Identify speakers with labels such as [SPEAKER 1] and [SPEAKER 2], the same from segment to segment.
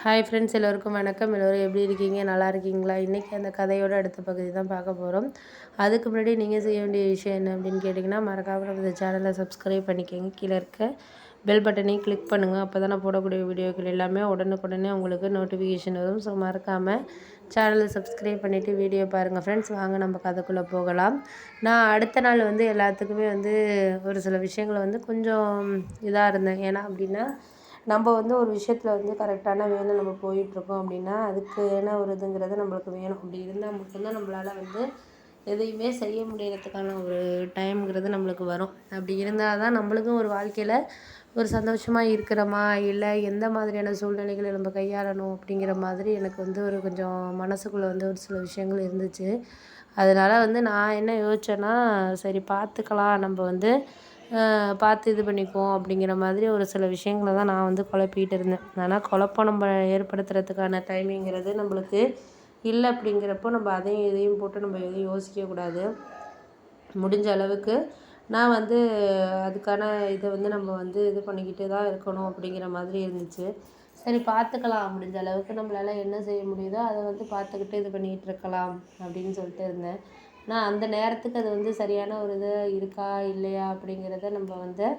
[SPEAKER 1] Hi friends, எல்லோருக்கும் வணக்கம். எல்லோரும் எப்படி இருக்கீங்க? நல்லா இருக்கீங்களா? இன்றைக்கி அந்த கதையோட அடுத்த பகுதி தான் பார்க்க போகிறோம். அதுக்கு முன்னாடி நீங்கள் செய்ய வேண்டிய விஷயம் என்ன அப்படின்னு கேட்டிங்கன்னா, மறக்காமல் நம்ம இந்த சேனலை சப்ஸ்கிரைப் பண்ணிக்கோங்க. கீழே இருக்க பெல் பட்டனையும் கிளிக் பண்ணுங்கள். அப்போ தான் நான் போடக்கூடிய வீடியோக்கள் எல்லாமே உடனுக்குடனே உங்களுக்கு நோட்டிஃபிகேஷன் வரும். ஸோ மறக்காமல் சேனலை சப்ஸ்கிரைப் பண்ணிவிட்டு வீடியோ பாருங்கள் ஃப்ரெண்ட்ஸ். வாங்க நம்ம கதைக்குள்ளே போகலாம். நான் அடுத்த நாள் எல்லாத்துக்குமே ஒரு சில விஷயங்களை கொஞ்சம் இதாக இருந்தேன். ஏன்னா அப்படின்னா நம்ம ஒரு விஷயத்தில் கரெக்டான வேலை நம்ம போயிட்டுருக்கோம் அப்படின்னா அதுக்கான ஒரு இதுங்கிறது நம்மளுக்கு வேணும். அப்படி இருந்தால் மட்டும்தான் நம்மளால் எதையுமே செய்ய முடியறதுக்கான ஒரு டைம்ங்கிறது நம்மளுக்கு வரும். அப்படி இருந்தால் தான் நம்மளுக்கும் ஒரு வாழ்க்கையில் ஒரு சந்தோஷமாக இருக்கிறோமா, இல்லை எந்த மாதிரியான சூழ்நிலைகளை நம்ம கையாளணும் அப்படிங்கிற மாதிரி எனக்கு ஒரு கொஞ்சம் மனசுக்குள்ளே ஒரு சில விஷயங்கள் இருந்துச்சு. அதனால் நான் என்ன யோசித்தேன்னா, சரி பார்த்துக்கலாம், நம்ம பார்த்து இது பண்ணிக்குவோம் அப்படிங்கிற மாதிரி ஒரு சில விஷயங்களை தான் நான் குழப்பிகிட்டு இருந்தேன். ஆனால் குழப்பம் நம்ம ஏற்படுத்துறதுக்கான டைமிங்கிறது நம்மளுக்கு இல்லை. அப்படிங்கிறப்போ நம்ம அதையும் இதையும் போட்டு நம்ம எதையும் யோசிக்கக்கூடாது. முடிஞ்ச அளவுக்கு நான் அதுக்கான இதை நம்ம இது பண்ணிக்கிட்டு தான் இருக்கணும் அப்படிங்கிற மாதிரி இருந்துச்சு. சரி பார்த்துக்கலாம், முடிஞ்ச அளவுக்கு நம்மளால் என்ன செய்ய முடியுதோ அதை பார்த்துக்கிட்டு இது பண்ணிகிட்டு இருக்கலாம் அப்படின்னு சொல்லிட்டு இருந்தேன். ஆனால் அந்த நேரத்துக்கு அது சரியான ஒரு இது இருக்கா இல்லையா அப்படிங்கிறத நம்ம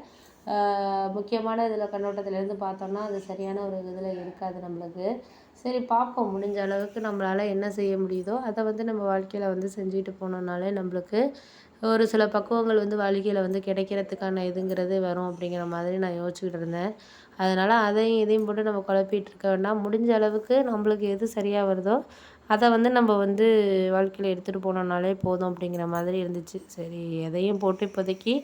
[SPEAKER 1] முக்கியமான இதில் கண்ணோட்டத்திலேருந்து பார்த்தோம்னா அது சரியான ஒரு இதில் இருக்காது நம்மளுக்கு. சரி பார்ப்போம், முடிஞ்ச அளவுக்கு நம்மளால் என்ன செய்ய முடியுதோ அதை நம்ம வாழ்க்கையில் செஞ்சுட்டு போனோம்னாலே நம்மளுக்கு ஒரு சில பக்குவங்கள் வாழ்க்கையில் கிடைக்கிறதுக்கான இதுங்கிறது வரும் அப்படிங்கிற மாதிரி நான் யோசிச்சுக்கிட்டு இருந்தேன். அதனால் அதையும் இதையும் போட்டு நம்ம குழப்பிட்டு இருக்க வேண்டாம். முடிஞ்ச அளவுக்கு நம்மளுக்கு எது சரியாக வருதோ அதை நம்ம வாழ்க்கையில் எடுத்துகிட்டு போனோம்னாலே போதும் அப்படிங்கிற மாதிரி இருந்துச்சு. சரி எதையும் போட்டு இப்போதைக்கு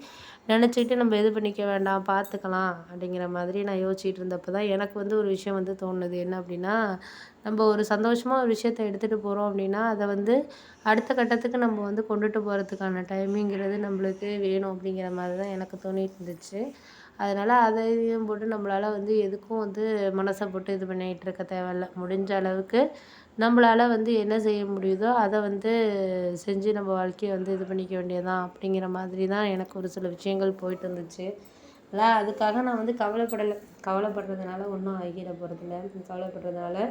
[SPEAKER 1] நினச்சிக்கிட்டு நம்ம இது பண்ணிக்க வேண்டாம், பார்த்துக்கலாம் அப்படிங்கிற மாதிரி நான் யோசிச்சுட்டு இருந்தப்போ தான் எனக்கு ஒரு விஷயம் தோணுது. என்ன அப்படின்னா, நம்ம ஒரு சந்தோஷமாக ஒரு விஷயத்தை எடுத்துகிட்டு போகிறோம் அப்படின்னா அதை அடுத்த கட்டத்துக்கு நம்ம கொண்டுட்டு போகிறதுக்கான டைமிங்கிறது நம்மளுக்கு வேணும் அப்படிங்கிற மாதிரி தான் எனக்கு தோணிட்டு இருந்துச்சு. அதனால் அதையும் போட்டு நம்மளால் எதுக்கும் மனசை போட்டு இது பண்ணிகிட்டு இருக்க தேவையில்ல. முடிஞ்ச அளவுக்கு நம்மளால் என்ன செய்ய முடியுதோ அதை செஞ்சு நம்ம வாழ்க்கையை இது பண்ணிக்க வேண்டியதான் அப்படிங்கிற மாதிரி தான் எனக்கு ஒரு சில விஷயங்கள் போயிட்டு இருந்துச்சு. அதான் அதுக்காக நான் கவலைப்படலை. கவலைப்படுறதுனால ஒன்றும் ஆகிட போகிறதில்ல. கவலைப்படுறதுனால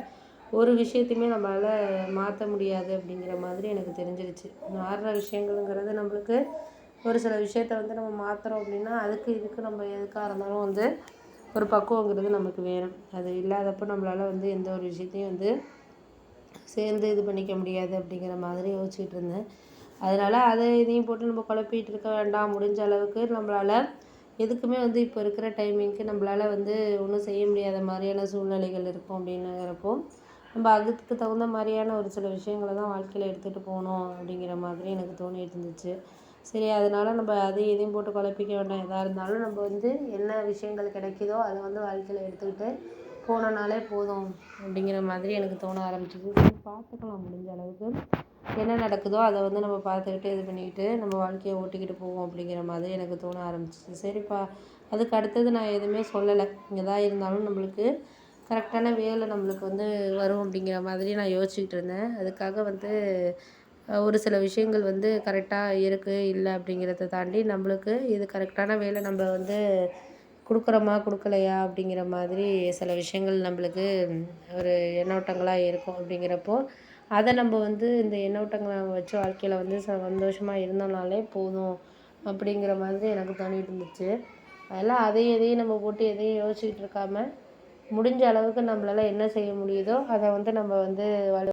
[SPEAKER 1] ஒரு விஷயத்தையுமே நம்மளால் மாற்ற முடியாது அப்படிங்கிற மாதிரி எனக்கு தெரிஞ்சிருச்சு. மாறுற விஷயங்கள்ங்கிறது நம்மளுக்கு ஒரு சில விஷயத்த நம்ம மாற்றுறோம் அப்படின்னா அதுக்கு இதுக்கு நம்ம எதுக்காக இருந்தாலும் ஒரு பக்குவங்கிறது நமக்கு வேணும். அது இல்லாதப்போ நம்மளால் எந்த ஒரு விஷயத்தையும் சேர்ந்து இது பண்ணிக்க முடியாது அப்படிங்கிற மாதிரி யோசிச்சுட்டு இருந்தேன். அதனால் அதை இதையும் போட்டு நம்ம குழப்பிகிட்டு இருக்க வேண்டாம். முடிஞ்ச அளவுக்கு நம்மளால் எதுக்குமே இப்போ இருக்கிற டைமிங்க்கு நம்மளால் ஒன்றும் செய்ய முடியாத மாதிரியான சூழ்நிலைகள் இருக்கும் அப்படின்னுங்கிறப்போ நம்ம அதுக்கு தகுந்த மாதிரியான ஒரு சில விஷயங்களை தான் வாழ்க்கையில் எடுத்துகிட்டு போகணும் அப்படிங்கிற மாதிரி எனக்கு தோணிட்டு இருந்துச்சு. சரி அதனால் நம்ம அதையும் இதையும் போட்டு குழப்பிக்க வேண்டாம். எதாக இருந்தாலும் நம்ம என்ன விஷயங்கள் கிடைக்குதோ அதை வாழ்க்கையில் எடுத்துக்கிட்டு போனோம்னாலே போதும் அப்படிங்கிற மாதிரி எனக்கு தோண ஆரம்பிச்சிது. பார்த்துக்கலாம், முடிஞ்ச அளவுக்கு என்ன நடக்குதோ அதை நம்ம பார்த்துக்கிட்டு இது பண்ணிக்கிட்டு நம்ம வாழ்க்கையை ஓட்டிக்கிட்டு போவோம் அப்படிங்கிற மாதிரி எனக்கு தோண ஆரம்பிச்சிச்சு. சரிப்பா, அதுக்கு அடுத்தது நான் எதுவுமே சொல்லலை. எதாக இருந்தாலும் நம்மளுக்கு கரெக்டான வேலை நம்மளுக்கு வரும் அப்படிங்கிற மாதிரி நான் யோசிச்சுக்கிட்டு இருந்தேன். அதுக்காக ஒரு சில விஷயங்கள் கரெக்டாக இருக்குது இல்லை அப்படிங்கிறத தாண்டி நம்மளுக்கு இது கரெக்டான வேலை நம்ம கொடுக்குறோமா கொடுக்கலையா அப்படிங்கிற மாதிரி சில விஷயங்கள் நம்மளுக்கு ஒரு எண்ணோட்டங்களாக இருக்கும். அப்படிங்கிறப்போ அதை நம்ம இந்த எண்ணோட்டங்களை வச்சு வாழ்க்கையில் சந்தோஷமாக இருந்தோம்னாலே போதும் அப்படிங்கிற மாதிரி எனக்கு தோணிட்டு இருந்துச்சு. அதெல்லாம் அதையும் எதையும் நம்ம போட்டு எதையும் யோசிச்சுக்கிட்டு இருக்காமல் முடிஞ்ச அளவுக்கு நம்மளால் என்ன செய்ய முடியுதோ அதை நம்ம